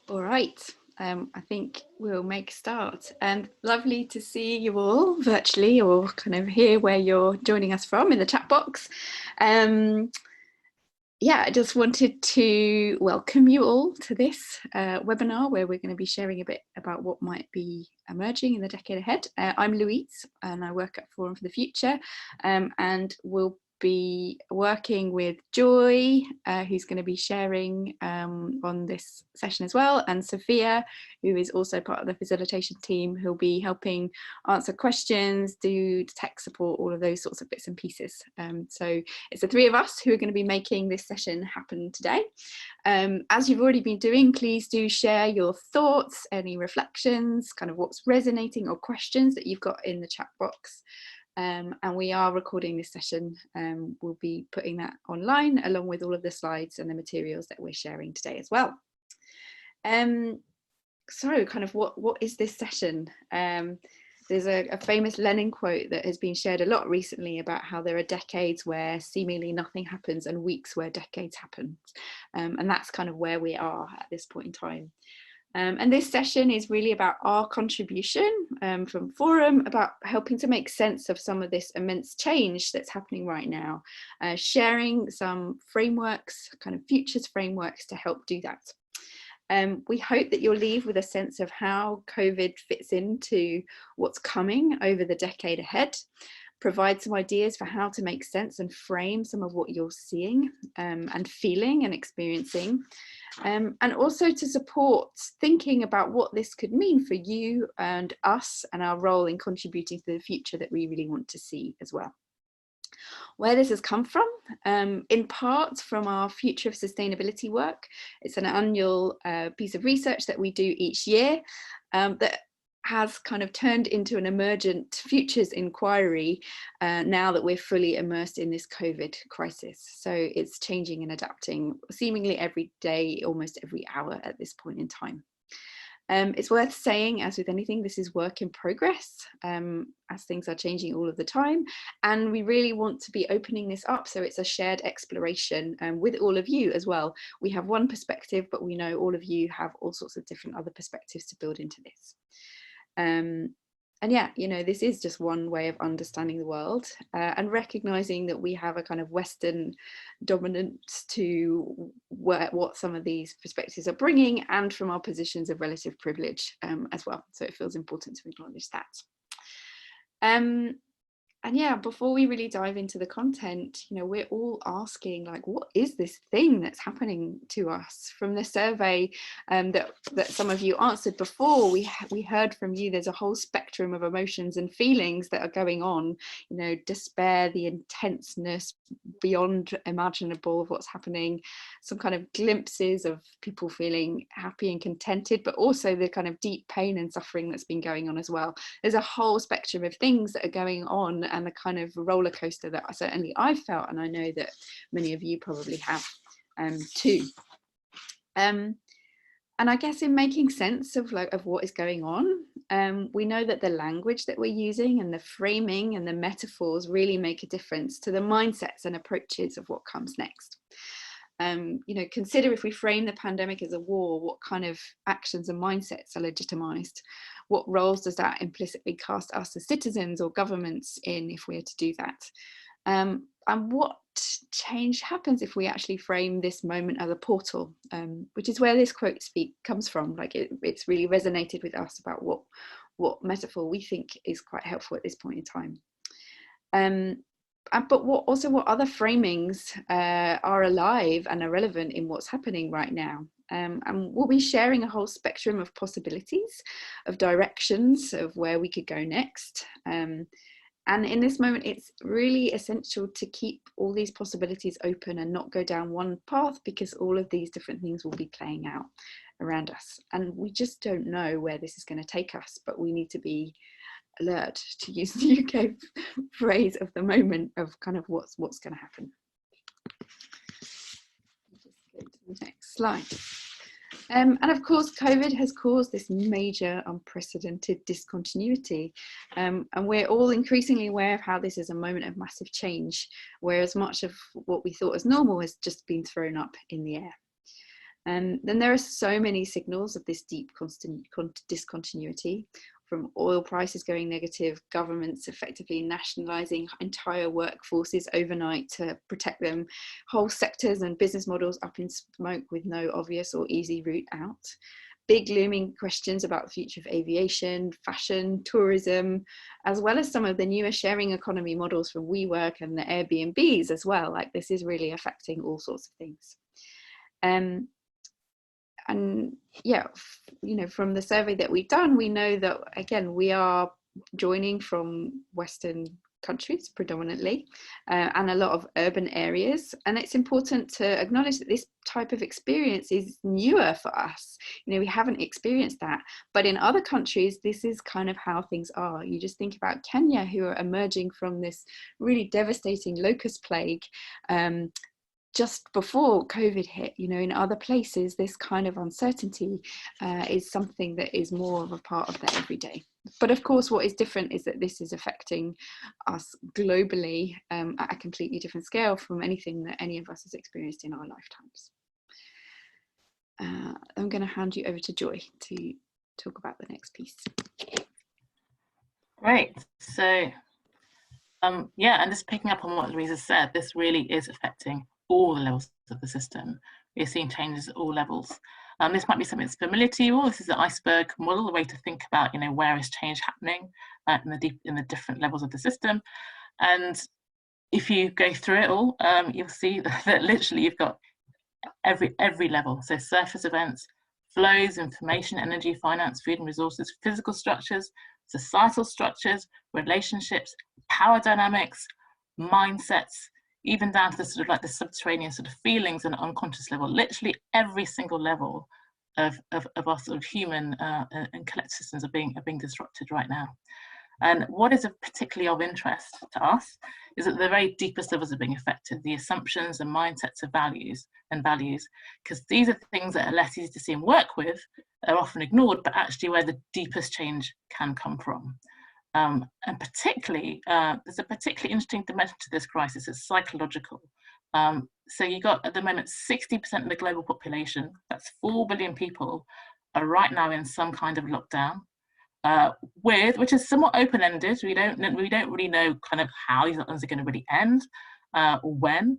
All right, I think we'll make a start, and lovely to see you all virtually or kind of here where you're joining us from in the chat box. Yeah, I just wanted to welcome you all to this webinar where we're going to be sharing a bit about what might be emerging in the decade ahead. I'm Louise and I work at Forum for the Future, and we'll be working with Joy, who's going to be sharing on this session as well, and Sophia, who is also part of the facilitation team, who'll be helping answer questions, do tech support, all of those sorts of bits and pieces. So it's the three of us who are going to be making this session happen today. As you've already been doing, please do share your thoughts, any reflections, kind of what's resonating or questions that you've got in the chat box. And we are recording this session. We'll be putting that online along with all of the slides and the materials that we're sharing today as well. So kind of what is this session? There's a famous Lenin quote that has been shared a lot recently about how there are decades where seemingly nothing happens and weeks where decades happen. And that's kind of where we are at this point in time. And this session is really about our contribution from Forum, about helping to make sense of some of this immense change that's happening right now, sharing some frameworks, kind of futures frameworks to help do that. We hope that you'll leave with a sense of how COVID fits into what's coming over the decade ahead, provide some ideas for how to make sense and frame some of what you're seeing and feeling and experiencing, and also to support thinking about what this could mean for you and us and our role in contributing to the future that we really want to see as well. Where this has come from, in part from our Future of Sustainability work. It's an annual piece of research that we do each year that has kind of turned into an emergent futures inquiry now that we're fully immersed in this COVID crisis. So it's changing and adapting seemingly every day, almost every hour at this point in time. It's worth saying, as with anything, this is work in progress, as things are changing all of the time. And we really want to be opening this up so it's a shared exploration with all of you as well. We have one perspective, but we know all of you have all sorts of different other perspectives to build into this. And yeah, you know, this is just one way of understanding the world and recognizing that we have a kind of Western dominance to what some of these perspectives are bringing, and from our positions of relative privilege as well. So it feels important to acknowledge that. And yeah, before we really dive into the content, you know, we're all asking, like, what is this thing that's happening to us? From the survey that some of you answered before, we heard from you, there's a whole spectrum of emotions and feelings that are going on, you know, despair, the intenseness beyond imaginable of what's happening, some kind of glimpses of people feeling happy and contented, but also the kind of deep pain and suffering that's been going on as well. There's a whole spectrum of things that are going on, and the kind of roller coaster that certainly I've felt, and I know that many of you probably have too. And I guess in making sense of what is going on, we know that the language that we're using and the framing and the metaphors really make a difference to the mindsets and approaches of what comes next. You know, consider if we frame the pandemic as a war, what kind of actions and mindsets are legitimized? What roles does that implicitly cast us as citizens or governments in if we are to do that? And what change happens if we actually frame this moment as a portal, which is where this quote comes from. Like it's really resonated with us about what metaphor we think is quite helpful at this point in time. But what other framings are alive and are relevant in what's happening right now? And we'll be sharing a whole spectrum of possibilities, of directions of where we could go next. And in this moment, it's really essential to keep all these possibilities open and not go down one path, because all of these different things will be playing out around us. And we just don't know where this is going to take us, but we need to be alert, to use the UK phrase of the moment, of kind of what's going to happen. Just go to the next slide. And of course, COVID has caused this major unprecedented discontinuity. And we're all increasingly aware of how this is a moment of massive change, whereas much of what we thought was normal has just been thrown up in the air. And then there are so many signals of this deep discontinuity, from oil prices going negative, governments effectively nationalising entire workforces overnight to protect them, whole sectors and business models up in smoke with no obvious or easy route out. Big looming questions about the future of aviation, fashion, tourism, as well as some of the newer sharing economy models from WeWork and the Airbnbs as well. Like, this is really affecting all sorts of things. And yeah, from the survey that we've done, we know that, again, we are joining from Western countries predominantly, and a lot of urban areas. And it's important to acknowledge that this type of experience is newer for us. We haven't experienced that. But in other countries, this is kind of how things are. You just think about Kenya, who are emerging from this really devastating locust plague just before COVID hit. In other places, this kind of uncertainty is something that is more of a part of their everyday. But of course, what is different is that this is affecting us globally at a completely different scale from anything that any of us has experienced in our lifetimes. I'm going to hand you over to Joy to talk about the next piece. Great. So, yeah, and just picking up on what Louisa said, this really is affecting all the levels of the system. We're seeing changes at all levels. This might be something that's familiar to you all. This is the iceberg model, a way to think about, where is change happening in the different levels of the system. And if you go through it all, you'll see that literally you've got every level. So surface events, flows, information, energy, finance, food and resources, physical structures, societal structures, relationships, power dynamics, mindsets, even down to the sort of like the subterranean sort of feelings and unconscious level. Literally every single level of our sort of human and collective systems are being disrupted right now. And what is particularly of interest to us is that the very deepest levels are being affected, the assumptions and mindsets of values, because these are things that are less easy to see and work with, are often ignored, but actually where the deepest change can come from. And particularly, there's a particularly interesting dimension to this crisis. It's psychological. So you got at the moment 60% of the global population, that's 4 billion people, are right now in some kind of lockdown, which is somewhat open-ended. We don't really know kind of how these lockdowns are going to really end or when,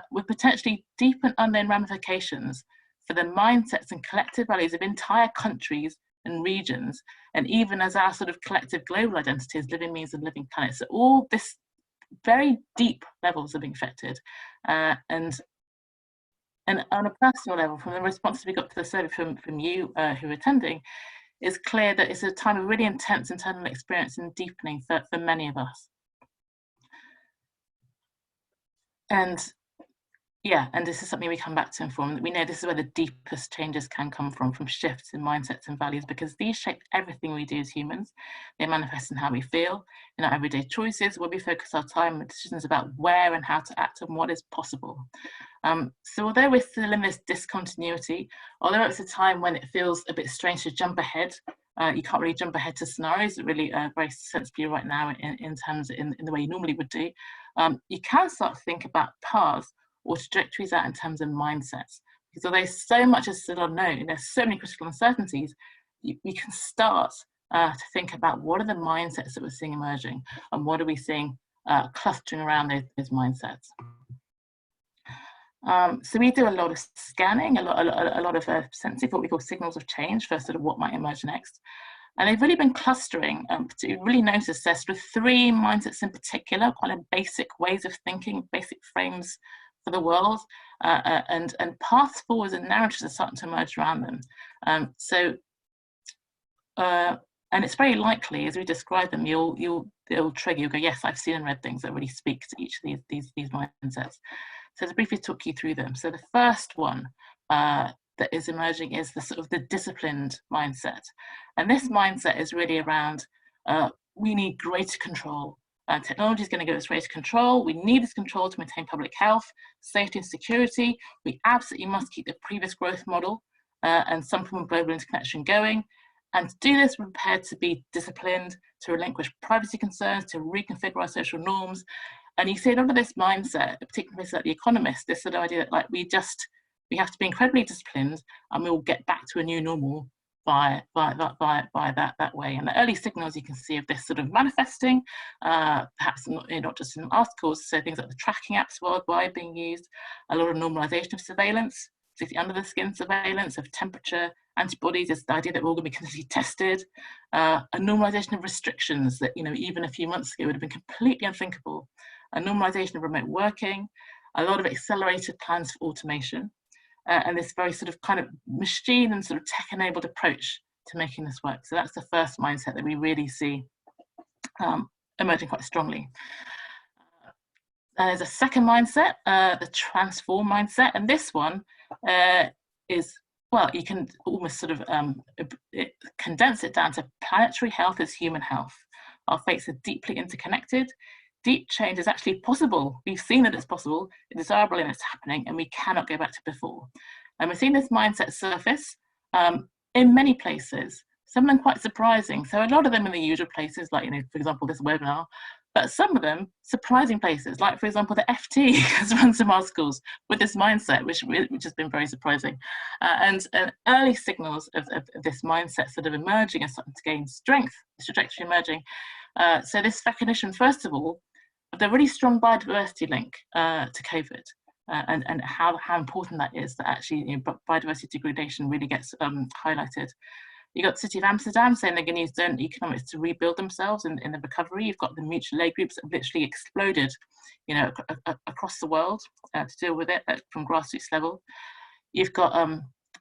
with potentially deep and unknown ramifications for the mindsets and collective values of entire countries and regions, and even as our sort of collective global identities, living means and living planets. So all this very deep levels are being affected, and on a personal level, from the responses we got to the survey from you who are attending, it's clear that it's a time of really intense internal experience and deepening for many of us. And yeah, and this is something we come back to inform, that we know this is where the deepest changes can come from shifts in mindsets and values, because these shape everything we do as humans. They manifest in how we feel, in our everyday choices, where we focus our time and decisions about where and how to act and what is possible. So although we're still in this discontinuity, although it's a time when it feels a bit strange to jump ahead, you can't really jump ahead to scenarios that really very sensibly right now in terms in the way you normally would do, you can start to think about paths or trajectories out in terms of mindsets. Because although so much is still unknown, there's so many critical uncertainties, you can start to think about what are the mindsets that we're seeing emerging, and what are we seeing clustering around those mindsets. So we do a lot of scanning, a lot of sensing, what we call signals of change for sort of what might emerge next. And they've really been clustering to really notice there's sort of 3 mindsets in particular, quite a basic ways of thinking, basic frames for the world, and paths forwards and narratives are starting to emerge around them. And it's very likely, as we describe them, it'll trigger, you'll go, yes, I've seen and read things that really speak to each of these mindsets. So to briefly talk you through them. So the first one that is emerging is the sort of the disciplined mindset. And this mindset is really around, we need greater control. Technology is going to give us greater control. We need this control to maintain public health, safety and security. We absolutely must keep the previous growth model and some form of global interconnection going. And to do this, we're prepared to be disciplined, to relinquish privacy concerns, to reconfigure our social norms. And you see a lot of this mindset, particularly like The Economist, this sort of idea that like we we have to be incredibly disciplined, and we will get back to a new normal by that way. And the early signals you can see of this sort of manifesting, perhaps not just in articles, so things like the tracking apps worldwide being used, a lot of normalization of surveillance, particularly under the skin surveillance of temperature, antibodies, is the idea that we're all going to be continuously tested, a normalization of restrictions that, you know, even a few months ago would have been completely unthinkable, a normalization of remote working, a lot of accelerated plans for automation, and this very sort of kind of machine and sort of tech-enabled approach to making this work. So that's the first mindset that we really see emerging quite strongly. There's a second mindset, the transform mindset, and this one is, well, you can almost sort of condense it down to planetary health is human health. Our fates are deeply interconnected. Deep change is actually possible. We've seen that it's possible, it's desirable, and it's happening, and we cannot go back to before. And we're seeing this mindset surface in many places, some of them quite surprising. So a lot of them in the usual places, like, you know, for example, this webinar, but some of them surprising places, like, for example, the FT has run some articles with this mindset, which has been very surprising. And early signals of this mindset sort of emerging and starting to gain strength, this trajectory emerging. So this recognition, first of all, of the really strong biodiversity link to COVID, and how important that is, that actually, you know, biodiversity degradation really gets highlighted. You've got the City of Amsterdam saying they're going to use donut economics to rebuild themselves in the recovery. You've got the mutual aid groups that have literally exploded, you know, across the world to deal with it from grassroots level. You've got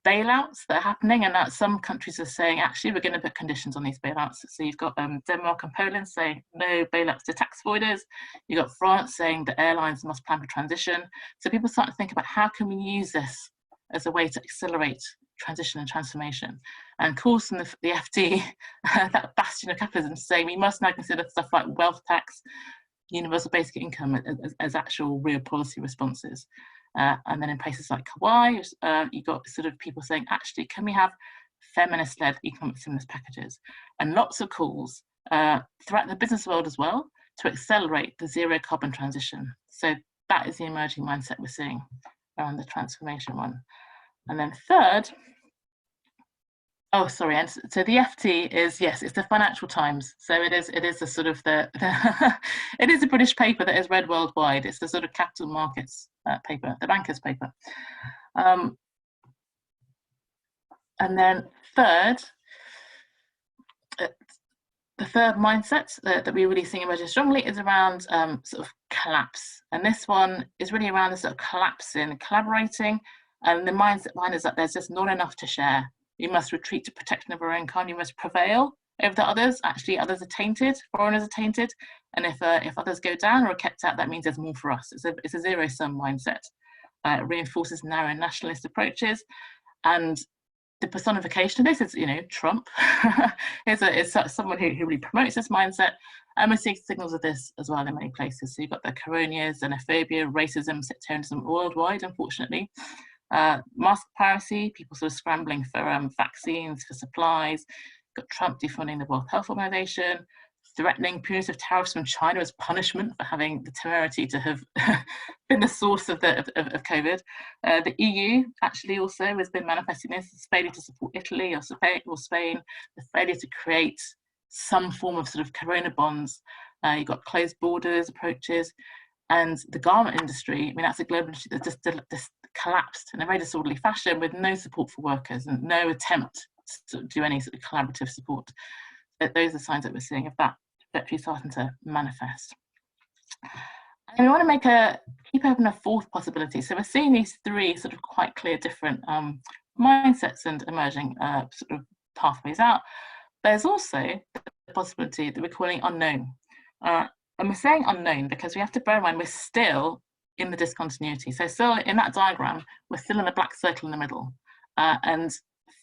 bailouts that are happening, and that some countries are saying, actually, we're going to put conditions on these bailouts. So you've got Denmark and Poland saying no bailouts to tax avoiders. You've got France saying the airlines must plan for transition. So people start to think about, how can we use this as a way to accelerate transition and transformation? And of course, in the FT, that bastion of capitalism, saying we must now consider stuff like wealth tax, universal basic income as actual real policy responses. And then in places like Kauai, you've got sort of people saying, actually, can we have feminist-led economic stimulus packages? And lots of calls throughout the business world as well to accelerate the zero carbon transition. So that is the emerging mindset we're seeing around the transformation one. And then third, oh, sorry, and so the FT is, yes, it's the Financial Times. So it is a sort of it is a British paper that is read worldwide. It's the sort of capital markets paper, the bankers' paper. And then third, the third mindset that we're really seeing emerging strongly is around sort of collapse. And this one is really around the sort of collapsing, collaborating. And the mindset behind is that there's just not enough to share. You must retreat to protection of our own kind. You must prevail over the others. Actually, others are tainted, foreigners are tainted. And if others go down or are kept out, that means there's more for us. It's a zero-sum mindset. It reinforces narrow nationalist approaches. And the personification of this is, you know, Trump is someone who really promotes this mindset. And we're seeing signals of this as well in many places. So you've got the coronias, xenophobia, racism, sectarianism worldwide, unfortunately. Mask piracy, people sort of scrambling for vaccines, for supplies. Got Trump defunding the World Health Organization, threatening punitive tariffs from China as punishment for having the temerity to have been the source of COVID. The EU actually also has been manifesting this, its failure to support Italy or Spain, the failure to create some form of sort of corona bonds. You've got closed borders approaches, and the garment industry, I mean, that's a global industry that just collapsed in a very disorderly fashion with no support for workers and no attempt to do any sort of collaborative support. Those are signs that we're seeing of that actually starting to manifest. And we want to keep open a fourth possibility. So we're seeing these three sort of quite clear different mindsets and emerging sort of pathways out. There's also the possibility that we're calling unknown. And we're saying unknown because we have to bear in mind we're still in the discontinuity. So still in that diagram, we're still in the black circle in the middle. And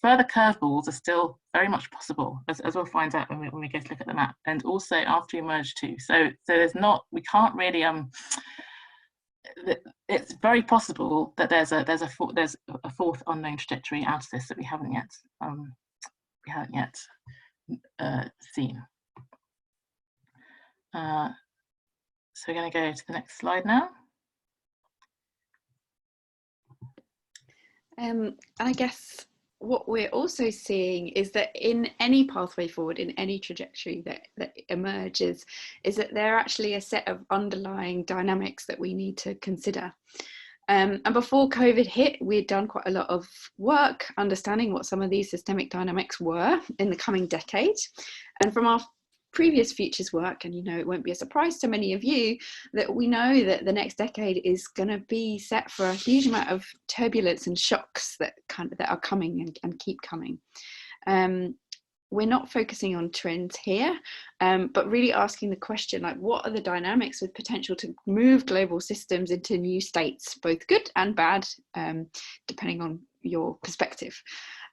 further curveballs are still very much possible, as we'll find out when we go to look at the map, and also after we merge too. So there's not, we can't really, it's very possible that there's a fourth unknown trajectory out of this that we haven't yet seen. So we're going to go to the next slide now. And I guess what we're also seeing is that in any pathway forward, in any trajectory that emerges, is that there are actually a set of underlying dynamics that we need to consider. And before COVID hit, we'd done quite a lot of work understanding what some of these systemic dynamics were in the coming decade. And from our previous futures work, and it won't be a surprise to many of you that we know that the next decade is going to be set for a huge amount of turbulence and shocks that are coming and keep coming. We're not focusing on trends here, but really asking the question, like, what are the dynamics with potential to move global systems into new states, both good and bad, depending on your perspective.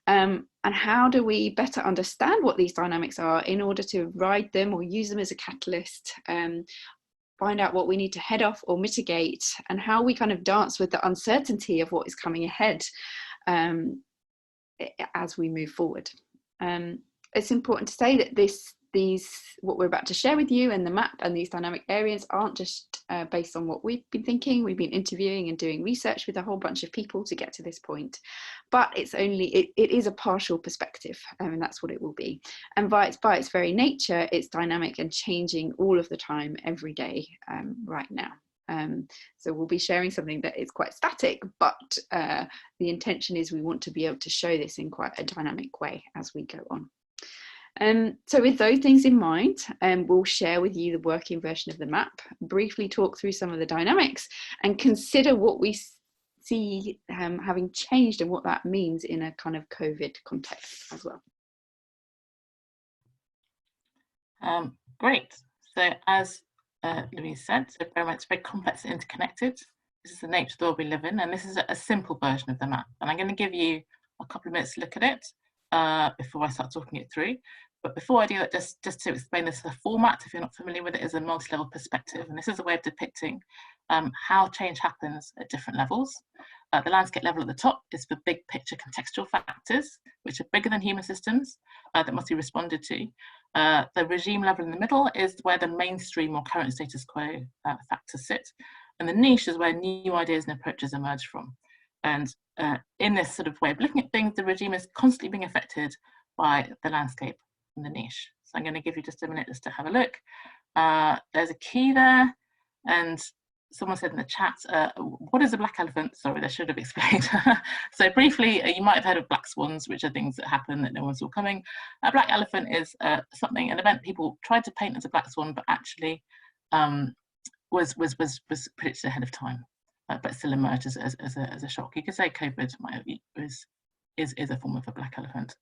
And how do we better understand what these dynamics are in order to ride them or use them as a catalyst, find out what we need to head off or mitigate, and how we kind of dance with the uncertainty of what is coming ahead as we move forward. It's important to say that what we're about to share with you and the map and these dynamic areas aren't just based on what we've been thinking. We've been interviewing and doing research with a whole bunch of people to get to this point, but it is a partial perspective, and that's what it will be. And by its very nature, it's dynamic and changing all of the time, every day, right now. So we'll be sharing something that is quite static, but the intention is we want to be able to show this in quite a dynamic way as we go on. So with those things in mind, we'll share with you the working version of the map, briefly talk through some of the dynamics, and consider what we see having changed and what that means in a kind of COVID context as well. Great. So as Louise said, so it's very complex and interconnected. This is the nature of the world we live in, and this is a simple version of the map. And I'm going to give you a couple of minutes to look at it before I start talking it through. But before I do that, just to explain this, the format, if you're not familiar with it, is a multi-level perspective. And this is a way of depicting how change happens at different levels. The landscape level at the top is for big picture contextual factors, which are bigger than human systems that must be responded to. The regime level in the middle is where the mainstream or current status quo factors sit. And the niche is where new ideas and approaches emerge from. And in this sort of way of looking at things, the regime is constantly being affected by the landscape and the niche. So I'm going to give you just a minute just to have a look. There's a key there, and someone said in the chat, what is a black elephant? Sorry, they should have explained. So briefly, you might have heard of black swans, which are things that happen that no one saw coming. A black elephant is an event people tried to paint as a black swan, but actually was predicted ahead of time, but still emerged as a shock. You could say COVID is a form of a black elephant.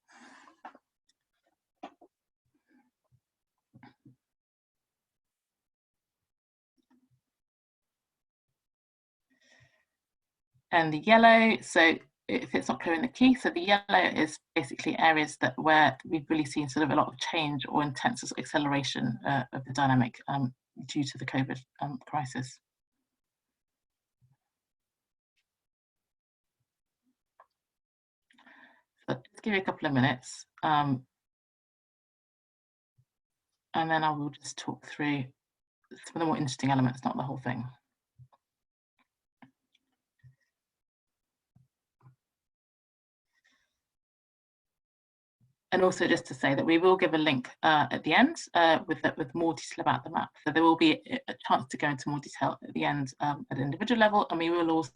And the yellow, so if it's not clear in the key, so the yellow is basically areas where we've really seen sort of a lot of change or intense acceleration of the dynamic due to the COVID crisis. So let's give you a couple of minutes, and then I will just talk through some of the more interesting elements, not the whole thing. And also just to say that we will give a link at the end with more detail about the map. So there will be a chance to go into more detail at the end at an individual level, and we will also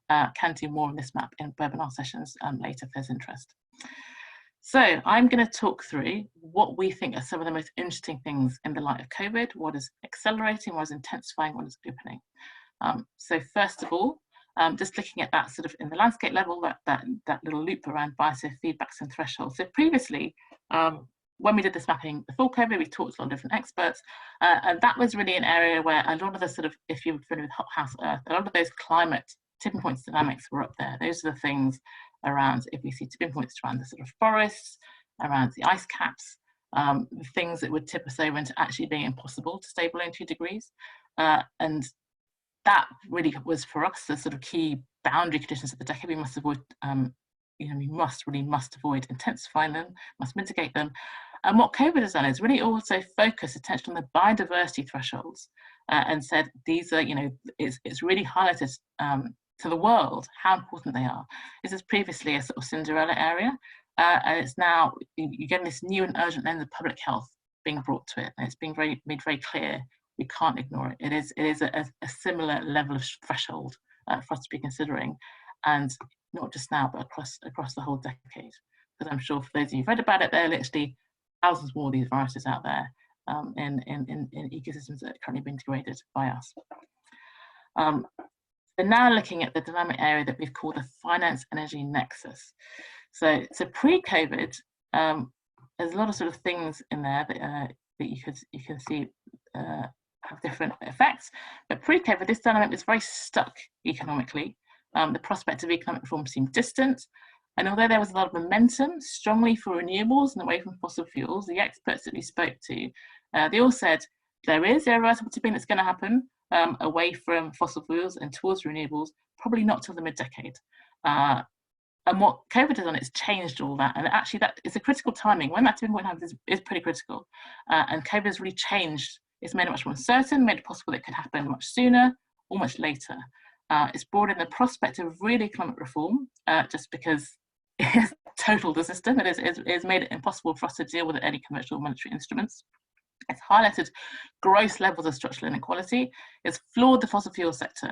can do more on this map in webinar sessions later if there's interest. So I'm going to talk through what we think are some of the most interesting things in the light of COVID, what is accelerating, what is intensifying, what is opening. So first of all, just looking at that sort of in the landscape level, that little loop around biases, feedbacks and thresholds. So previously, when we did this mapping before COVID, we talked to a lot of different experts, and that was really an area where a lot of the sort of, if you're familiar with Hot House Earth, a lot of those climate tipping points dynamics were up there. Those are the things around, if we see tipping points around the sort of forests, around the ice caps, the things that would tip us over into actually being impossible to stay below 2 degrees. And that really was for us the sort of key boundary conditions of the decade. We must avoid, we must avoid intensifying them, must mitigate them. And what COVID has done is really also focus attention on the biodiversity thresholds and said these are, it's really highlighted to the world how important they are. This is previously a sort of Cinderella area, and it's now, you're getting this new and urgent lens of public health being brought to it, and it's being made very clear we can't ignore it. It is a similar level of threshold for us to be considering, and not just now, but across the whole decade. Because I'm sure for those of you who've read about it, there are literally thousands more of these viruses out there in ecosystems that are currently being degraded by us. So now looking at the dynamic area that we've called the finance energy nexus. So pre-COVID, there's a lot of sort of things in there that you can see have different effects. But pre-COVID, this dynamic was very stuck economically. The prospect of economic reform seemed distant. And although there was a lot of momentum strongly for renewables and away from fossil fuels, the experts that we spoke to, they all said there is irreversible tipping that's going to happen away from fossil fuels and towards renewables, probably not till the mid-decade. And what COVID has done, it's changed all that. And actually that is a critical timing. When that tipping point happens is pretty critical. And COVID has really changed. It's made it much more uncertain, made it possible that it could happen much sooner or much later. It's brought in the prospect of real economic reform, just because it's totaled the system. It's made it impossible for us to deal with any conventional monetary instruments. It's highlighted gross levels of structural inequality. It's flawed the fossil fuel sector.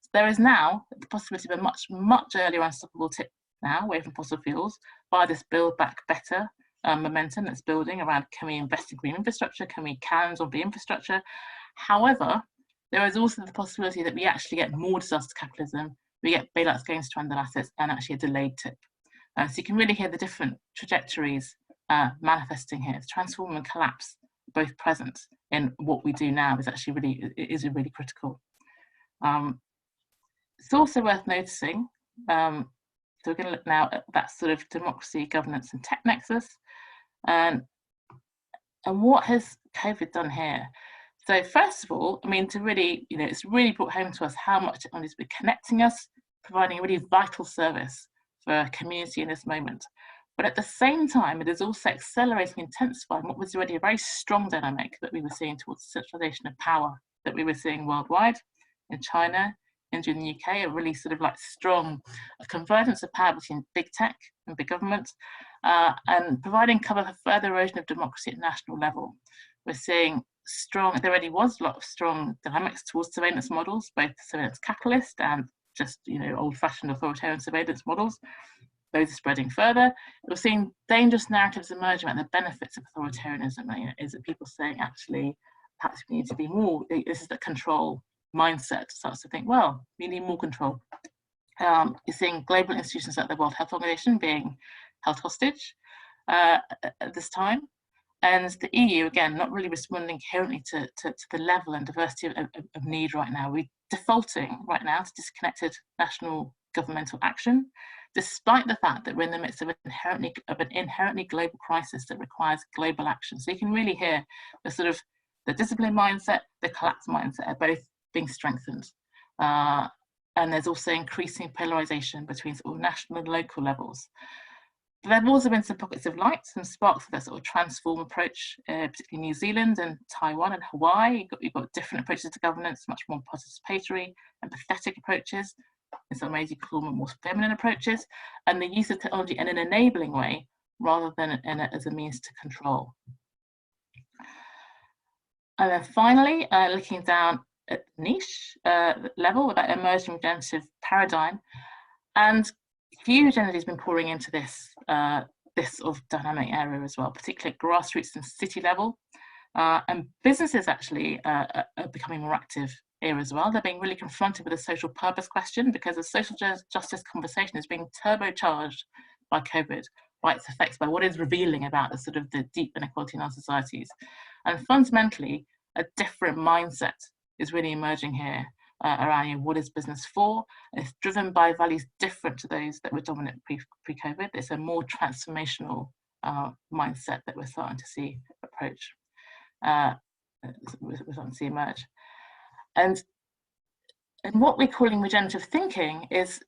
So there is now the possibility of a much earlier unstoppable tip now away from fossil fuels by this Build Back Better momentum that's building around, can we invest in green infrastructure? Can we hands-on the infrastructure? However, there is also the possibility that we actually get more disaster capitalism, we get bailouts going to stranded assets, and actually a delayed tip. So you can really hear the different trajectories manifesting here. The transform and collapse, both present in what we do now, is actually really critical. It's also worth noticing, so we're going to look now at that sort of democracy, governance, and tech nexus. And what has COVID done here? So first of all, I mean, to really, it's really brought home to us how much technology has been connecting us, providing a really vital service for a community in this moment. But at the same time, it is also accelerating, intensifying what was already a very strong dynamic that we were seeing towards centralization of power that we were seeing worldwide, in China, India and the UK, a really sort of like strong convergence of power between big tech and big government, and providing cover for further erosion of democracy at national level. We're seeing there already was a lot of strong dynamics towards surveillance models, both surveillance capitalist and just old-fashioned authoritarian surveillance models. Those are spreading further. We're seeing dangerous narratives emerging about the benefits of authoritarianism. Is it people saying, actually, perhaps we need to be more, this is the control mindset starts to think, well, we need more control. You're seeing global institutions like the World Health Organization being held hostage at this time. And the EU, again, not really responding coherently to the level and diversity of need right now. We're defaulting right now to disconnected national governmental action, despite the fact that we're in the midst of an inherently global crisis that requires global action. So you can really hear the discipline mindset, the collapse mindset are both being strengthened. And there's also increasing polarization between sort of national and local levels. But there have also been some pockets of light, some sparks of that sort of transform approach, particularly New Zealand and Taiwan and Hawaii. You've got different approaches to governance, much more participatory, empathetic approaches. In some ways, you could call them more feminine approaches, and the use of technology in an enabling way rather than as a means to control. And then finally, looking down at niche level with that emerging regenerative paradigm, and huge energy has been pouring into this sort of dynamic area as well, particularly at grassroots and city level. And businesses actually are becoming more active here as well. They're being really confronted with a social purpose question, because the social justice conversation is being turbocharged by COVID, by its effects, by what is revealing about the deep inequality in our societies. And fundamentally, a different mindset is really emerging here around what is business for. And it's driven by values different to those that were dominant pre-COVID. It's a more transformational mindset that we're starting to see approach. We're starting to see emerge. And what we're calling regenerative thinking is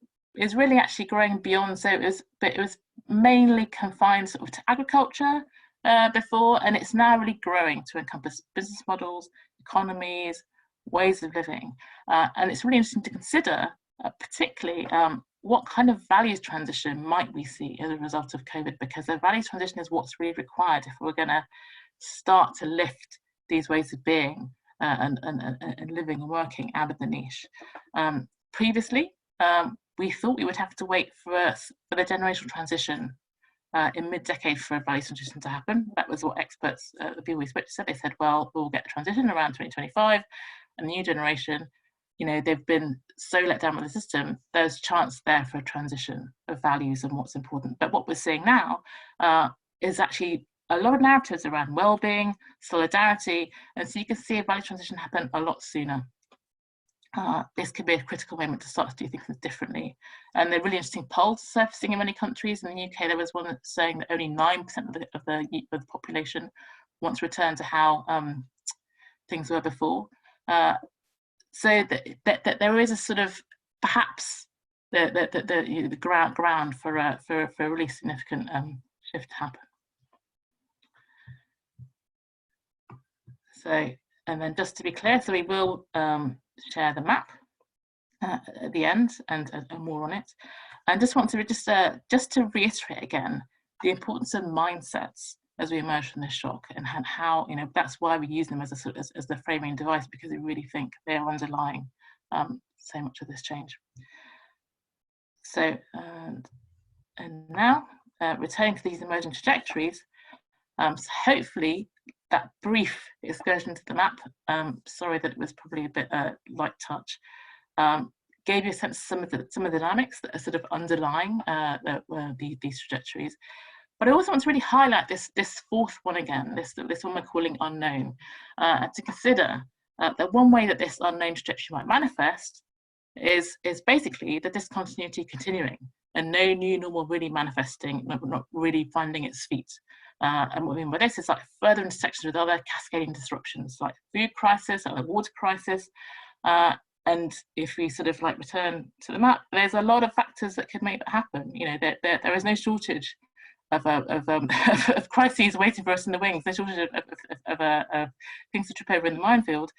really actually growing beyond. So it was mainly confined sort of to agriculture before, and it's now really growing to encompass business models, economies, ways of living. And it's really interesting to consider particularly what kind of values transition might we see as a result of COVID, because the values transition is what's really required if we're going to start to lift these ways of being and living and working out of the niche. Previously, we thought we would have to wait for the generational transition in mid-decade for a values transition to happen. That was what experts, the people we spoke to said. They said, well, we'll get a transition around 2025, and the new generation, you know, they've been so let down by the system, there's a chance there for a transition of values and what's important. But what we're seeing now is actually a lot of narratives around well-being, solidarity, and so you can see a value transition happen a lot sooner. This could be a critical moment to start to do things differently. And there are really interesting polls surfacing in many countries. In the UK, there was one saying that only 9% of the population wants to return to how things were before. So that there is a sort of perhaps the ground for a really significant shift to happen. So, and then just to be clear, so we will share the map at the end and more on it. And just want to just to reiterate again the importance of mindsets as we emerge from this shock, and how, you know, that's why we use them as a sort of, as the framing device, because we really think they are underlying so much of this change. So and now returning to these emerging trajectories, so hopefully that brief excursion into the map, sorry that it was probably a bit light touch, gave you a sense of some of the dynamics that are sort of underlying these trajectories. But I also want to really highlight this fourth one again, this one we're calling unknown, to consider that one way that this unknown trajectory might manifest is basically the discontinuity continuing and no new normal really manifesting, not really finding its feet. And what I mean by this is like further intersections with other cascading disruptions like food crisis, like the water crisis. And if we sort of like return to the map, there's a lot of factors that could make that happen. You know, there is no shortage of crises waiting for us in the wings. There's no shortage of things to trip over in the minefield.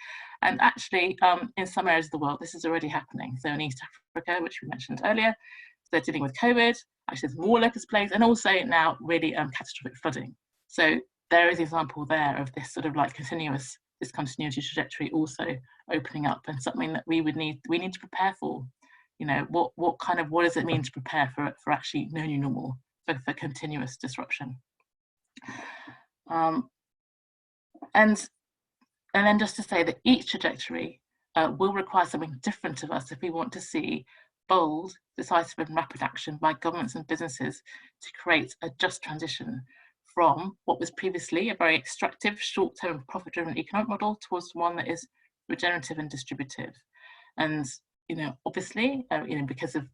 And actually, in some areas of the world, this is already happening. So in East Africa, which we mentioned earlier, they're dealing with COVID, actually there's more locust plagues, and also now really catastrophic flooding. So there is an example there of this sort of like continuous discontinuity trajectory also opening up, and something that we need to prepare for. You know, what does it mean to prepare for actually no new normal, for continuous disruption? And then just to say that each trajectory will require something different of us if we want to see bold, decisive and rapid action by governments and businesses to create a just transition from what was previously a very extractive, short-term, profit-driven economic model towards one that is regenerative and distributive. And, you know, obviously, you know, because of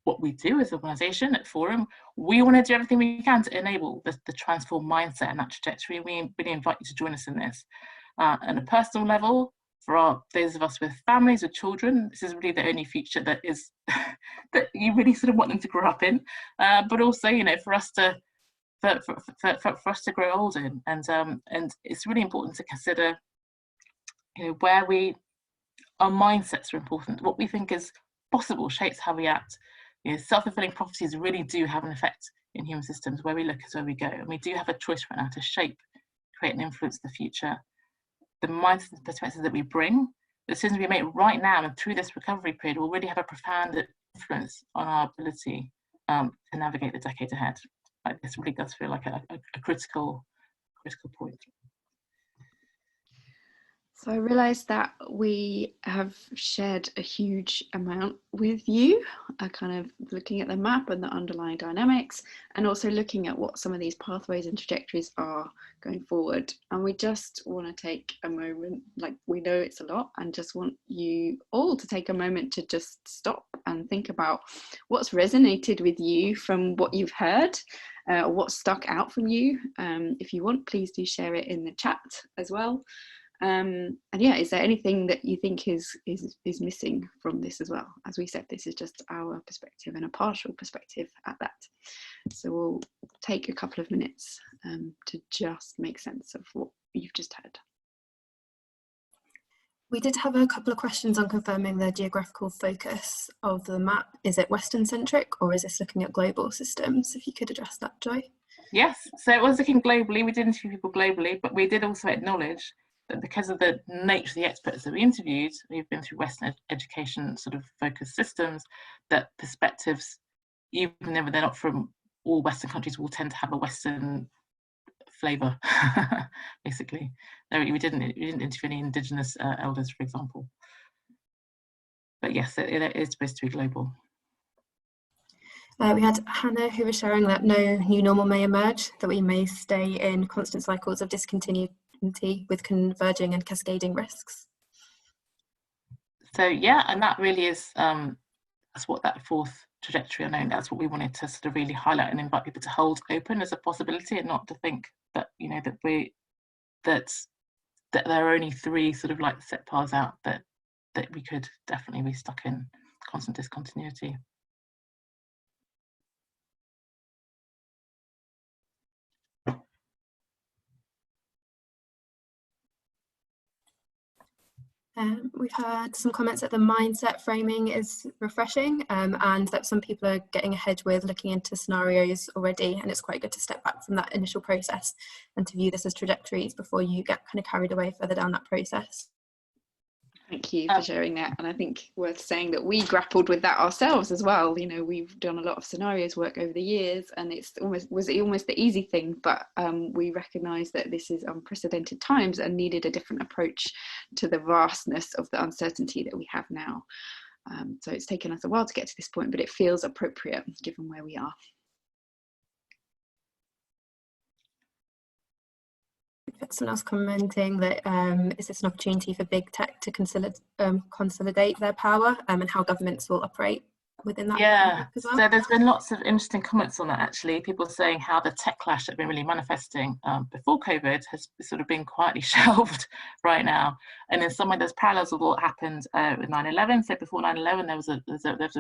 what we do as an organisation at Forum, we want to do everything we can to enable the transformed mindset and that trajectory. We really invite you to join us in this. On a personal level, for those of us with families or children, this is really the only future that is that you really sort of want them to grow up in. But also, you know, for us to grow old in, and it's really important to consider, you know, where our mindsets are important. What we think is possible shapes how we act. You know, self-fulfilling prophecies really do have an effect in human systems. Where we look is where we go, and we do have a choice right now to shape, create, and influence the future. The mindsets and perspectives that we bring, the decisions we make right now and through this recovery period will really have a profound influence on our ability to navigate the decade ahead. Like, this really does feel like a critical point. So I realised that we have shared a huge amount with you, kind of looking at the map and the underlying dynamics, and also looking at what some of these pathways and trajectories are going forward. And we just want to take a moment, like, we know it's a lot, and just want you all to take a moment to just stop and think about what's resonated with you from what you've heard, what stuck out from you. If you want, please do share it in the chat as well. And yeah, is there anything that you think is missing from this as well? As we said, this is just our perspective and a partial perspective at that. So we'll take a couple of minutes to just make sense of what you've just heard. We did have a couple of questions on confirming the geographical focus of the map. Is it Western centric or is this looking at global systems? If you could address that, Joy. Yes, so it was looking globally. We did interview people globally, but we did also acknowledge that because of the nature of the experts that we interviewed, we've been through Western education sort of focused systems, that perspectives, even if they're not from all Western countries, will tend to have a Western flavour, basically. No, we didn't interview any Indigenous elders, for example. But yes, it is supposed to be global. We had Hannah who was sharing that no new normal may emerge, that we may stay in constant cycles of discontinuity with converging and cascading risks. So yeah, and that really is, that's what that fourth trajectory, I know that's what we wanted to sort of really highlight and invite people to hold open as a possibility, and not to think that, you know, that there are only three sort of like set paths out, that we could definitely be stuck in constant discontinuity. We've had some comments that the mindset framing is refreshing, and that some people are getting ahead with looking into scenarios already, and it's quite good to step back from that initial process and to view this as trajectories before you get kind of carried away further down that process. Thank you for sharing that. And I think worth saying that we grappled with that ourselves as well. You know, we've done a lot of scenarios work over the years, and it's almost the easy thing, but we recognise that this is unprecedented times and needed a different approach to the vastness of the uncertainty that we have now. So it's taken us a while to get to this point, but it feels appropriate given where we are. Someone else commenting that is this an opportunity for big tech to consolidate their power, and how governments will operate within that? Yeah, as well? So there's been lots of interesting comments on that, actually. People saying how the tech clash that had been really manifesting before COVID has sort of been quietly shelved right now. And in some way there's parallels with what happened with 9/11. So before 9/11 there was a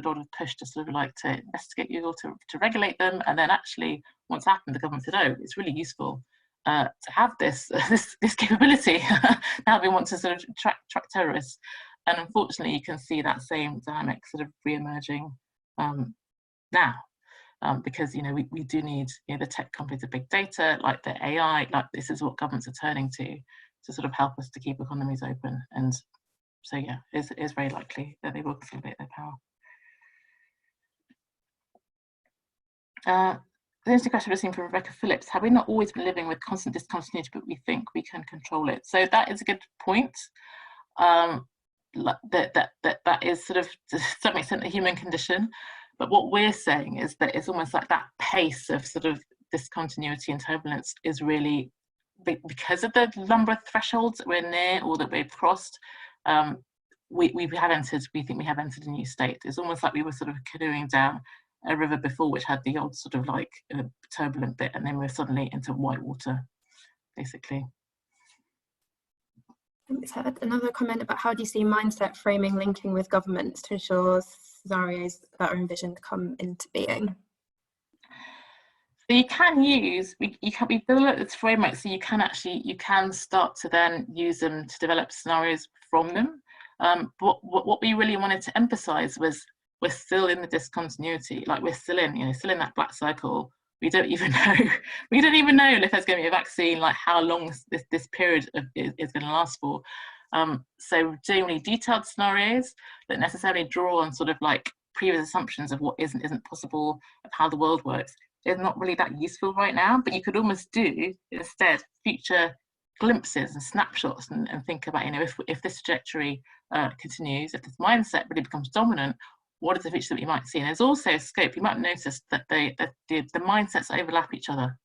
lot of push to sort of like to investigate you or to regulate them, and then actually once happened, the government said, oh, it's really useful to have this capability. Now we want to sort of track terrorists. And unfortunately, you can see that same dynamic sort of re-emerging now, because, you know, we do need, you know, the tech companies of big data, like the AI, like this is what governments are turning to sort of help us to keep economies open. And so, yeah, it's very likely that they will consolidate their power. The interesting question we're seeing from Rebecca Phillips: have we not always been living with constant discontinuity, but we think we can control it? So that is a good point. That is sort of, to some extent, the human condition. But what we're saying is that it's almost like that pace of sort of discontinuity and turbulence is really, because of the number of thresholds that we're near or that we've crossed, we think we have entered a new state. It's almost like we were sort of canoeing down a river before, which had the old sort of like turbulent bit, and then we're suddenly into white water, basically. We've had another comment about how do you see mindset framing linking with governments to ensure scenarios that are envisioned come into being? So you can use, we develop this framework, so you can start to then use them to develop scenarios from them. But what we really wanted to emphasize was we're still in the discontinuity, like we're still in that black circle. We don't even know if there's going to be a vaccine, like how long this period is going to last for. So doing really detailed scenarios that necessarily draw on sort of like previous assumptions of what isn't possible, of how the world works, is not really that useful right now. But you could almost do instead future glimpses and snapshots and think about, you know, if this trajectory continues, if this mindset really becomes dominant, what is the future that we might see? And there's also scope. You might notice that the mindsets overlap each other.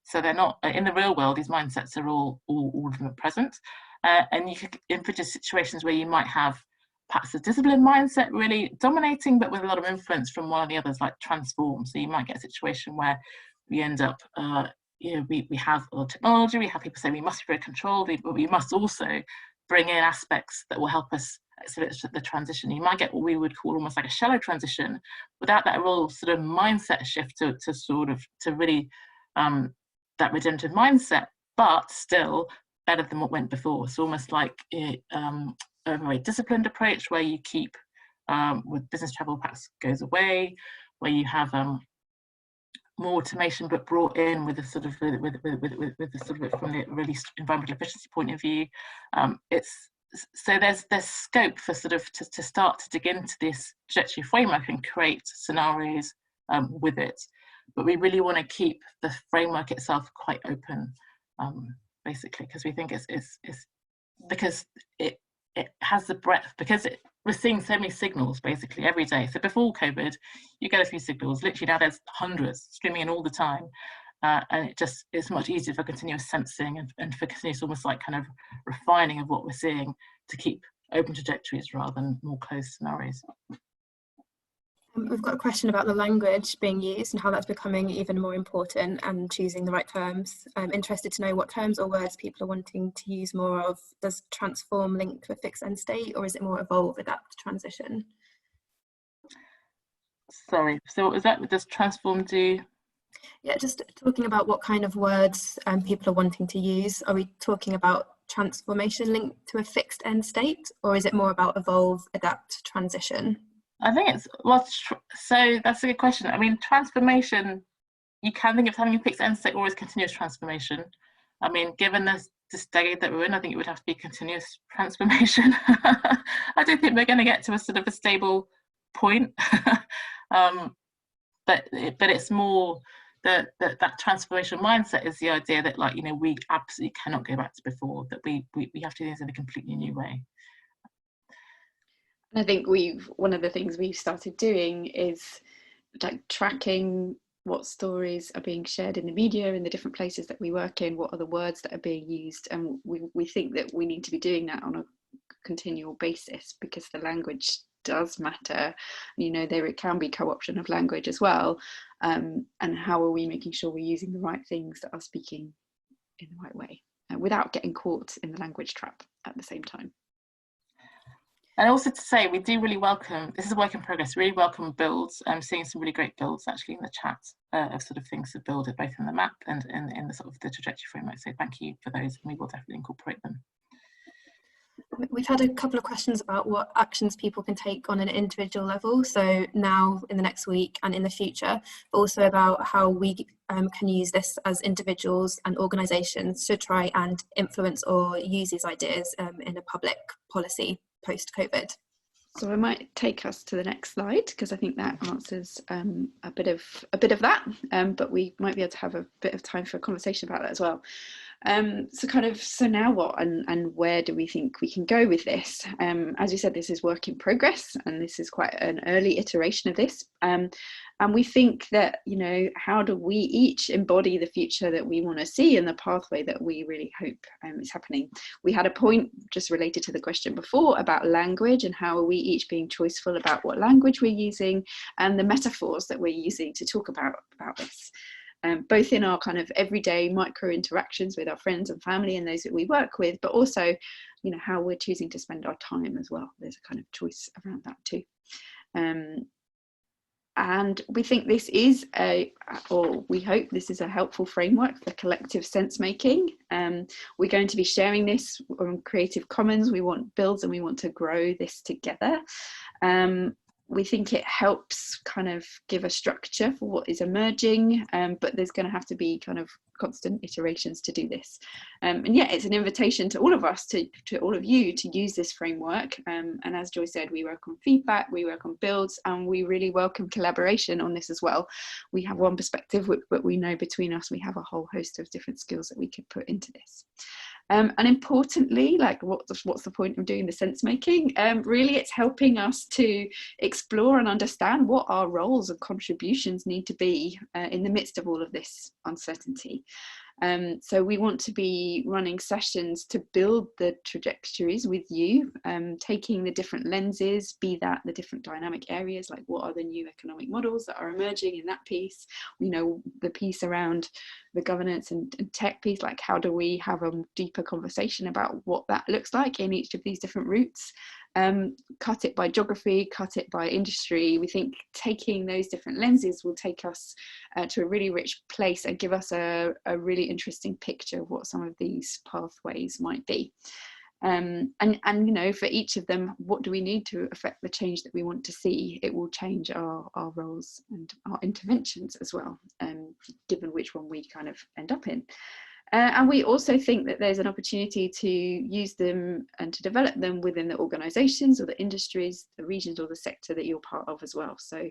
So they're not, in the real world, these mindsets are all of them are present. And you could envisage situations where you might have perhaps a disciplined mindset really dominating, but with a lot of influence from one of the others, like transform. So you might get a situation where we end up, you know, we have a lot of technology, we have people say we must be very controlled, but we must also bring in aspects that will help us accelerate the transition. You might get what we would call almost like a shallow transition without that real sort of mindset shift to really that regenerative mindset, but still better than what went before. It's almost like a very disciplined approach where you keep with business travel perhaps goes away, where you have more automation but brought in with a sort of with the sort of from the really environmental efficiency point of view. So there's scope for sort of to start to dig into this trajectory framework and create scenarios with it, but we really want to keep the framework itself quite open, basically, because we think it's because it has the breadth, because we're seeing so many signals basically every day. So before COVID, you get a few signals. Literally now there's hundreds streaming in all the time, and it's much easier for continuous sensing and for continuous almost like kind of refining of what we're seeing to keep open trajectories rather than more closed scenarios. We've got a question about the language being used and how that's becoming even more important and choosing the right terms. I'm interested to know what terms or words people are wanting to use more of. Does transform link to a fixed end state, or is it more evolve, adapt, transition? Sorry, so what was that? Does transform do? Yeah, just talking about what kind of words people are wanting to use. Are we talking about transformation linked to a fixed end state, or is it more about evolve, adapt, transition? I think it's, well, so that's a good question. I mean, transformation, you can think of having a fixed end state or as continuous transformation. I mean, given this decade that we're in, I think it would have to be continuous transformation. I don't think we're going to get to a sort of a stable point. But it's more that transformation mindset is the idea that, like, you know, we absolutely cannot go back to before, that we have to do this in a completely new way. I think one of the things we've started doing is like tracking what stories are being shared in the media in the different places that we work in, what are the words that are being used, and we think that we need to be doing that on a continual basis, because the language does matter. You know, there it can be co-option of language as well, and how are we making sure we're using the right things that are speaking in the right way without getting caught in the language trap at the same time. And also to say, we do really welcome, this is a work in progress, really welcome builds. I'm seeing some really great builds actually in the chat of sort of things to build it, both in the map and in the sort of the trajectory framework. So thank you for those, and we will definitely incorporate them. We've had a couple of questions about what actions people can take on an individual level, so now, in the next week and in the future, but also about how we can use this as individuals and organisations to try and influence or use these ideas in a public policy post-COVID. So I might take us to the next slide, because I think that answers a bit of that, but we might be able to have a bit of time for a conversation about that as well. So now what, and where do we think we can go with this? As you said, this is work in progress, and this is quite an early iteration of this. And we think that, you know, how do we each embody the future that we want to see and the pathway that we really hope is happening? We had a point just related to the question before about language, and how are we each being choiceful about what language we're using and the metaphors that we're using to talk about this. Both in our kind of everyday micro interactions with our friends and family and those that we work with, but also, you know, how we're choosing to spend our time as well. There's a kind of choice around that too. And we think this is we hope this is a helpful framework for collective sense making. We're going to be sharing this on Creative Commons. We want builds and we want to grow this together. We think it helps kind of give a structure for what is emerging, but there's going to have to be kind of constant iterations to do this. And yeah, it's an invitation to all of us, to all of you, to use this framework. And as Joy said, we work on feedback, we work on builds, and we really welcome collaboration on this as well. We have one perspective, but we know between us we have a whole host of different skills that we could put into this. And importantly, like what's the point of doing the sense making? Really, it's helping us to explore and understand what our roles and contributions need to be in the midst of all of this uncertainty. So we want to be running sessions to build the trajectories with you, taking the different lenses, be that the different dynamic areas, like what are the new economic models that are emerging in that piece, you know, the piece around the governance and tech piece, like how do we have a deeper conversation about what that looks like in each of these different routes. Cut it by geography, cut it by industry. We think taking those different lenses will take us to a really rich place and give us a really interesting picture of what some of these pathways might be. And you know, for each of them, what do we need to affect the change that we want to see? It will change our roles and our interventions as well, given which one we kind of end up in. And we also think that there's an opportunity to use them and to develop them within the organisations or the industries, the regions or the sector that you're part of as well. So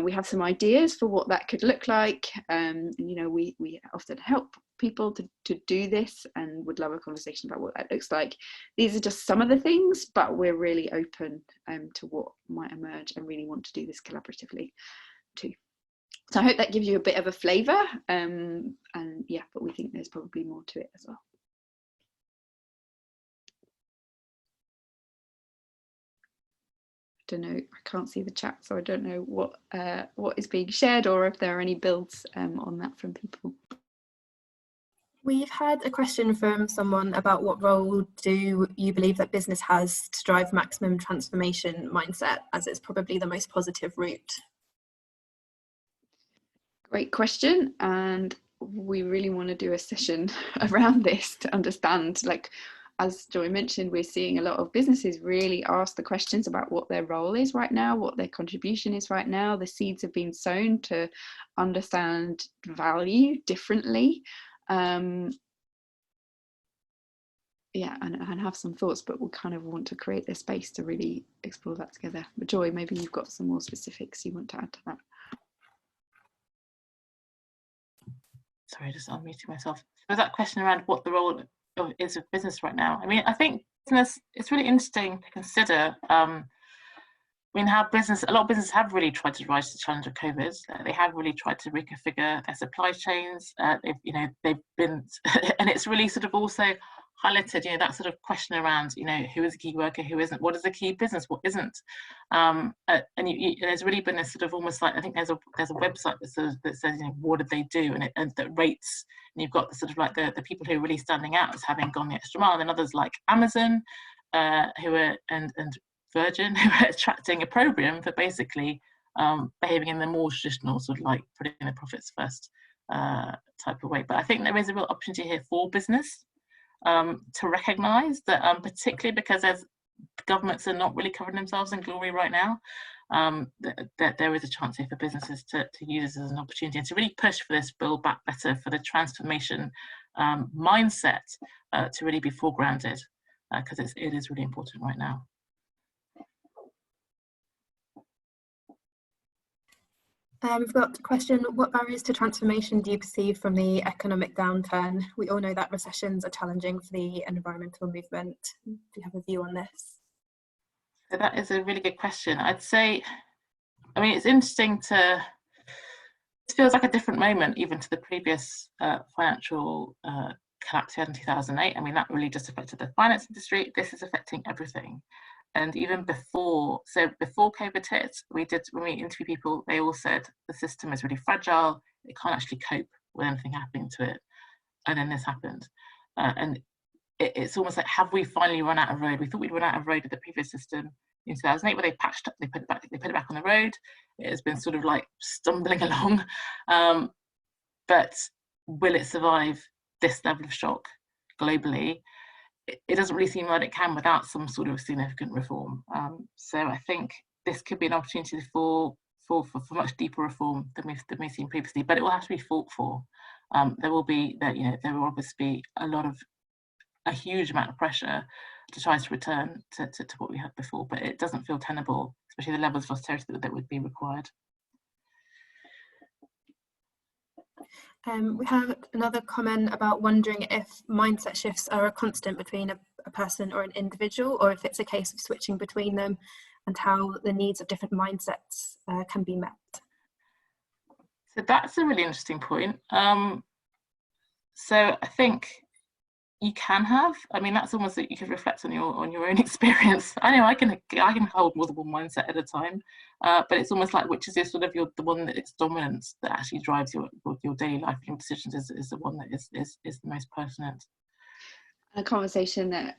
we have some ideas for what that could look like. And, you know, we often help people to do this and would love a conversation about what that looks like. These are just some of the things, but we're really open to what might emerge and really want to do this collaboratively too. So I hope that gives you a bit of a flavour, and yeah, but we think there's probably more to it as well. I don't know, I can't see the chat, so I don't know what is being shared or if there are any builds on that from people. We've had a question from someone about what role do you believe that business has to drive maximum transformation mindset, as it's probably the most positive route? Great question, and we really want to do a session around this to understand, like, as Joy mentioned, we're seeing a lot of businesses really ask the questions about what their role is right now, what their contribution is right now. The seeds have been sown to understand value differently. Yeah, and have some thoughts, but we kind of want to create this space to really explore that together. But Joy, maybe you've got some more specifics you want to add to that. Sorry, just unmuting myself. Was that question around what the role is of business right now? I mean, I think business, it's really interesting to consider. I mean, how a lot of businesses have really tried to rise to the challenge of COVID. They have really tried to reconfigure their supply chains. They've been, and it's really sort of also highlighted, you know, that sort of question around, you know, who is a key worker, who isn't, what is a key business, what isn't, and there's really been this sort of almost like, I think there's a website that says, you know, what did they do, and that rates, and you've got the sort of like the people who are really standing out as having gone the extra mile, and others like Amazon, who are and Virgin, who are attracting opprobrium for basically behaving in the more traditional sort of like putting the profits first type of way. But I think there is a real opportunity here for business to recognise that, particularly because as governments are not really covering themselves in glory right now, that there is a chance here for businesses to use this as an opportunity and to really push for this Build Back Better, for the transformation mindset to really be foregrounded, because it is really important right now. We've got a question, what barriers to transformation do you perceive from the economic downturn? We all know that recessions are challenging for the environmental movement. Do you have a view on this? So that is a really good question. I'd say, I mean, it's interesting it feels like a different moment even to the previous financial collapse in 2008. I mean, that really just affected the finance industry. This is affecting everything. And even before COVID hit, when we interviewed people, they all said the system is really fragile, it can't actually cope with anything happening to it. And then this happened. And it's almost like, have we finally run out of road? We thought we'd run out of road with the previous system in 2008, where they patched up, they put it back on the road. It has been sort of like stumbling along. But will it survive this level of shock globally? It doesn't really seem like it can without some sort of significant reform. So I think this could be an opportunity for much deeper reform than we've seen previously, but it will have to be fought for. There will obviously be a huge amount of pressure to try to return to what we had before, but it doesn't feel tenable, especially the levels of austerity that would be required. We have another comment about wondering if mindset shifts are a constant between a person or an individual, or if it's a case of switching between them, and how the needs of different mindsets can be met. So that's a really interesting point. So I think you can have, I mean, that's almost that you could reflect on your own experience. I know I can hold multiple mindset at a time, but it's almost like which is the one that is dominant, that actually drives your daily life and your decisions is the one that is the most pertinent. A conversation that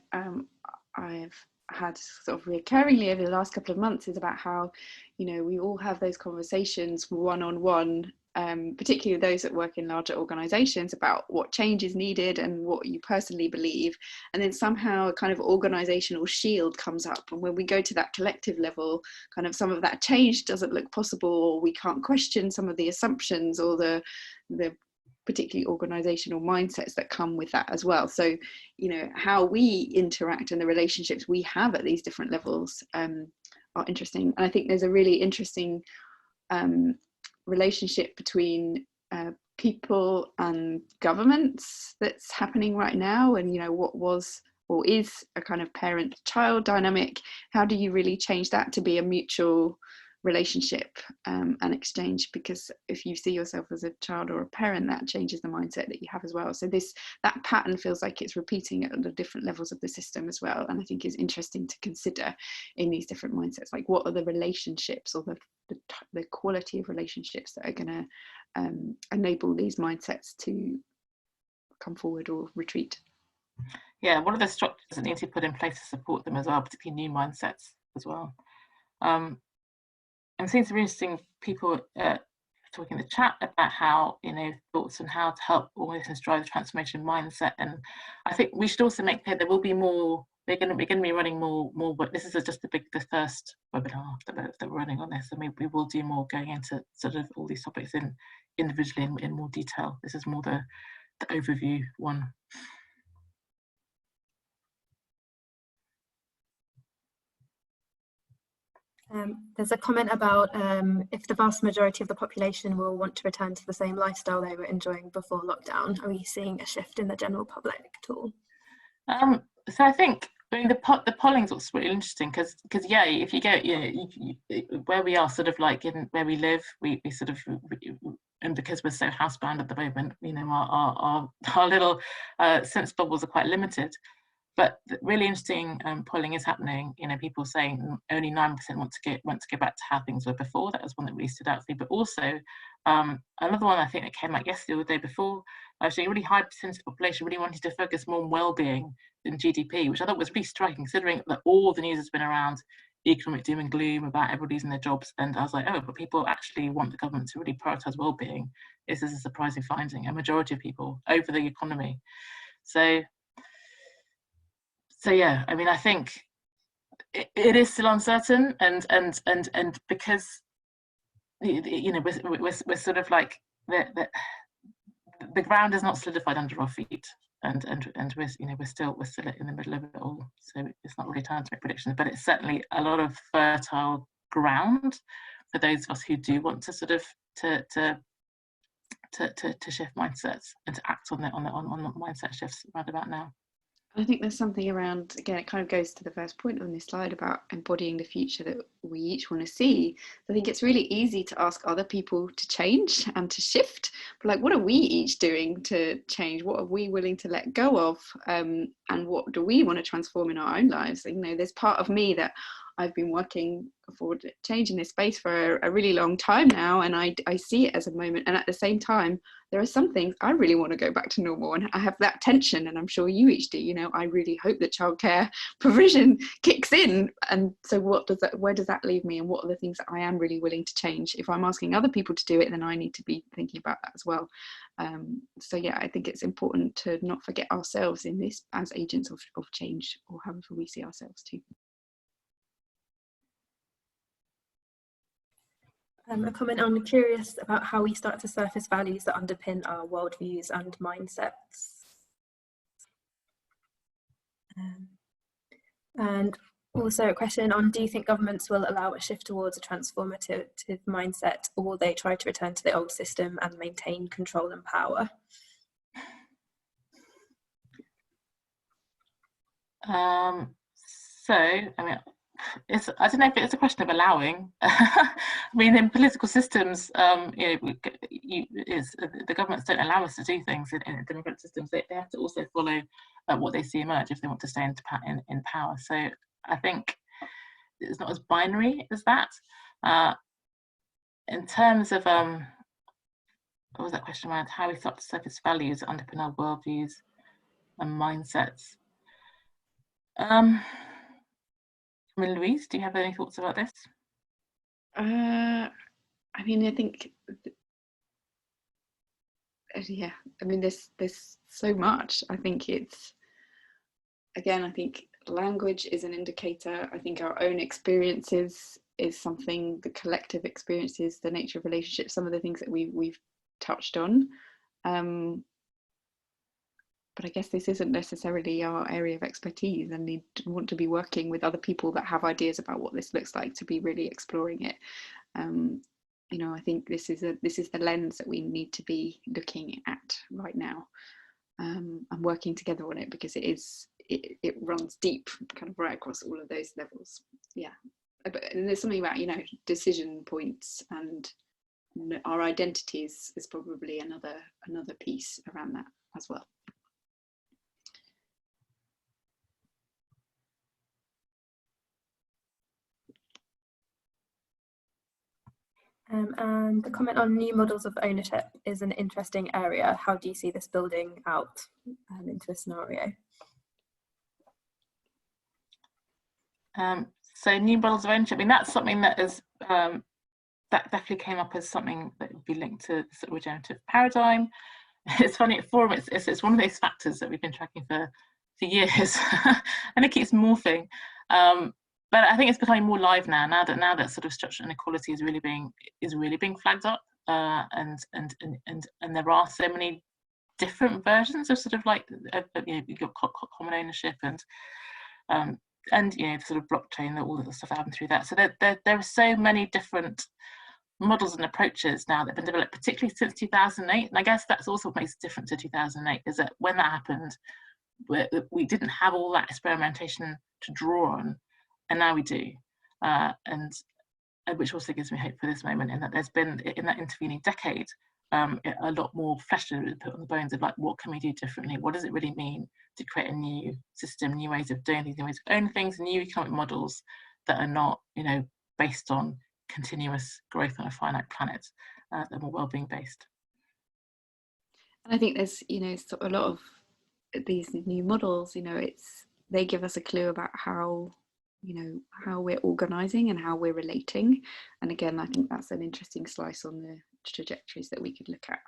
I've had sort of recurringly over the last couple of months is about how, you know, we all have those conversations one-on-one particularly those that work in larger organizations, about what change is needed and what you personally believe. And then somehow a kind of organizational shield comes up. And when we go to that collective level, kind of some of that change doesn't look possible, or we can't question some of the assumptions or the particularly organizational mindsets that come with that as well. So, you know, how we interact and the relationships we have at these different levels are interesting. And I think there's a really interesting relationship between people and governments that's happening right now. And, you know, what was or is a kind of parent-child dynamic, how do you really change that to be a mutual relationship and exchange? Because if you see yourself as a child or a parent, that changes the mindset that you have as well. So that pattern feels like it's repeating at the different levels of the system as well, and I think is interesting to consider in these different mindsets. Like, what are the relationships or the quality of relationships that are going to enable these mindsets to come forward or retreat? Yeah, what are the structures that need to be put in place to support them as well, particularly new mindsets as well? I'm seeing some interesting people talking in the chat about how, you know, thoughts on how to help organizations drive the transformation mindset. And I think we should also make clear there will be more. We're going to be running more. But this is just the first webinar that we're running on this, and we will do more going into sort of all these topics individually in more detail. This is more the overview one. There's a comment about if the vast majority of the population will want to return to the same lifestyle they were enjoying before lockdown. Are we seeing a shift in the general public at all? So I think, I mean, the polling's what's really interesting, because yeah, if you go, you know, where we are sort of like in where we live, we sort of, and because we're so housebound at the moment, you know, our little sense bubbles are quite limited. But really interesting polling is happening. You know, people saying only 9% want to go back to how things were before. That was one that really stood out for me. But also another one I think that came out yesterday or the day before, actually a really high percentage of the population really wanted to focus more on well-being than GDP, which I thought was really striking, considering that all the news has been around economic doom and gloom about everybody losing their jobs. And I was like, oh, but people actually want the government to really prioritise well-being. This is a surprising finding. A majority of people over the economy. So yeah, I mean, I think it is still uncertain, and because, you know, we're sort of like the ground is not solidified under our feet, and we're, you know, we're still in the middle of it all. So it's not really time to make predictions, but it's certainly a lot of fertile ground for those of us who do want to sort of to shift mindsets and to act on the mindset shifts right about now. I think there's something around, again, it kind of goes to the first point on this slide about embodying the future that we each want to see. I think it's really easy to ask other people to change and to shift, but like, what are we each doing to change? What are we willing to let go of? And what do we want to transform in our own lives? You know, there's part of me that I've been working for change in this space for a really long time now, and I see it as a moment. And at the same time, there are some things I really want to go back to normal, and I have that tension, and I'm sure you each do. You know, I really hope that childcare provision kicks in, and so where does that leave me, and what are the things that I am really willing to change? If I'm asking other people to do it, then I need to be thinking about that as well. So yeah, I think it's important to not forget ourselves in this as agents of change, or however we see ourselves too. A comment on curious about how we start to surface values that underpin our worldviews and mindsets. And also a question on, do you think governments will allow a shift towards a transformative mindset, or will they try to return to the old system and maintain control and power? So, I mean, I don't know if it's a question of allowing. I mean, in political systems, you know, the governments don't allow us to do things in democratic systems. They have to also follow what they see emerge if they want to stay in power. So I think it's not as binary as that. In terms of what was that question around how we start to surface values that underpin our worldviews and mindsets? I mean, Louise, do you have any thoughts about this? I mean, I think yeah, I mean, there's so much. I think it's, again, I think language is an indicator. I think our own experiences is something, the collective experiences, the nature of relationships, some of the things that we've touched on. But I guess this isn't necessarily our area of expertise, and need to want to be working with other people that have ideas about what this looks like to be really exploring it. You know, I think this is the lens that we need to be looking at right now, and working together on it, because it runs deep, kind of right across all of those levels. Yeah, and there's something about, you know, decision points and our identities is probably another piece around that as well. And the comment on new models of ownership is an interesting area. How do you see this building out into a scenario? So new models of ownership, I mean, that's something that is that definitely came up as something that would be linked to the sort of regenerative paradigm. It's funny, at Forum, it's one of those factors that we've been tracking for years, and it keeps morphing. But I think it's becoming more live now that sort of structural inequality is really being flagged up, and there are so many different versions of sort of like, you know, you've got common ownership and you know, the sort of blockchain, all the stuff that happened through that. So there are so many different models and approaches now that have been developed, particularly since 2008. And I guess that's also what makes it different to 2008, is that when that happened, we didn't have all that experimentation to draw on, and now we do, and which also gives me hope for this moment, in that there's been, in that intervening decade, a lot more flesh to put on the bones of, like, what can we do differently? What does it really mean to create a new system, new ways of doing things, new ways of owning things, new economic models that are not, you know, based on continuous growth on a finite planet, that are more well-being based. And I think there's, you know, a lot of these new models, you know, they give us a clue about how, you know, how we're organizing and how we're relating. And again, I think that's an interesting slice on the trajectories that we could look at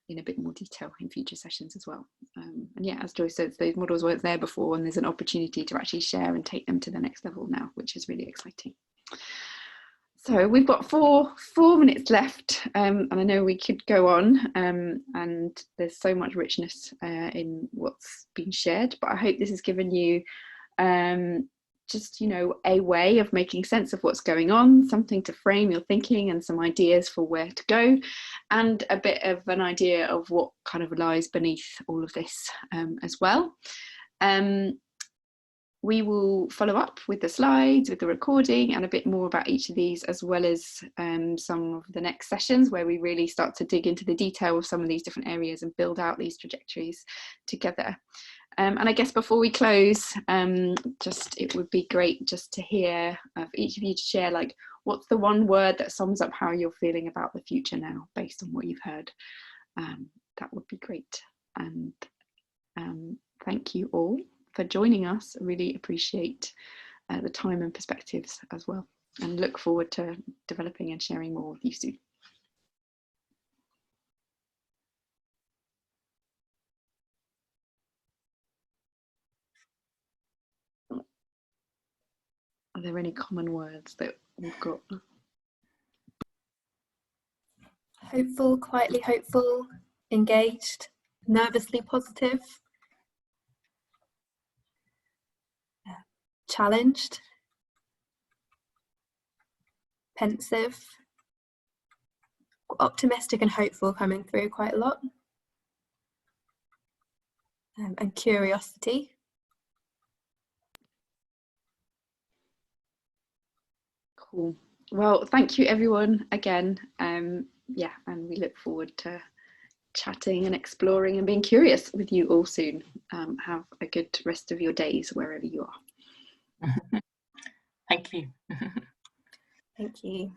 in a bit more detail in future sessions as well. And yeah, as Joyce says, those models weren't there before, and there's an opportunity to actually share and take them to the next level now, which is really exciting. So we've got four minutes left, and I know we could go on, and there's so much richness in what's been shared, but I hope this has given you just, you know, a way of making sense of what's going on, something to frame your thinking, and some ideas for where to go, and a bit of an idea of what kind of lies beneath all of this as well. We will follow up with the slides, with the recording, and a bit more about each of these, as well as some of the next sessions where we really start to dig into the detail of some of these different areas and build out these trajectories together. And I guess before we close, it would be great just to hear for each of you to share, like, what's the one word that sums up how you're feeling about the future now, based on what you've heard. That would be great. And thank you all for joining us. I really appreciate the time and perspectives as well, and look forward to developing and sharing more with you soon. Are there any common words that we've got? Hopeful, quietly hopeful, engaged, nervously positive, challenged, pensive, optimistic and hopeful coming through quite a lot, and curiosity. Cool. Well, thank you everyone again. Yeah, and we look forward to chatting and exploring and being curious with you all soon. Have a good rest of your days wherever you are. Thank you. Thank you.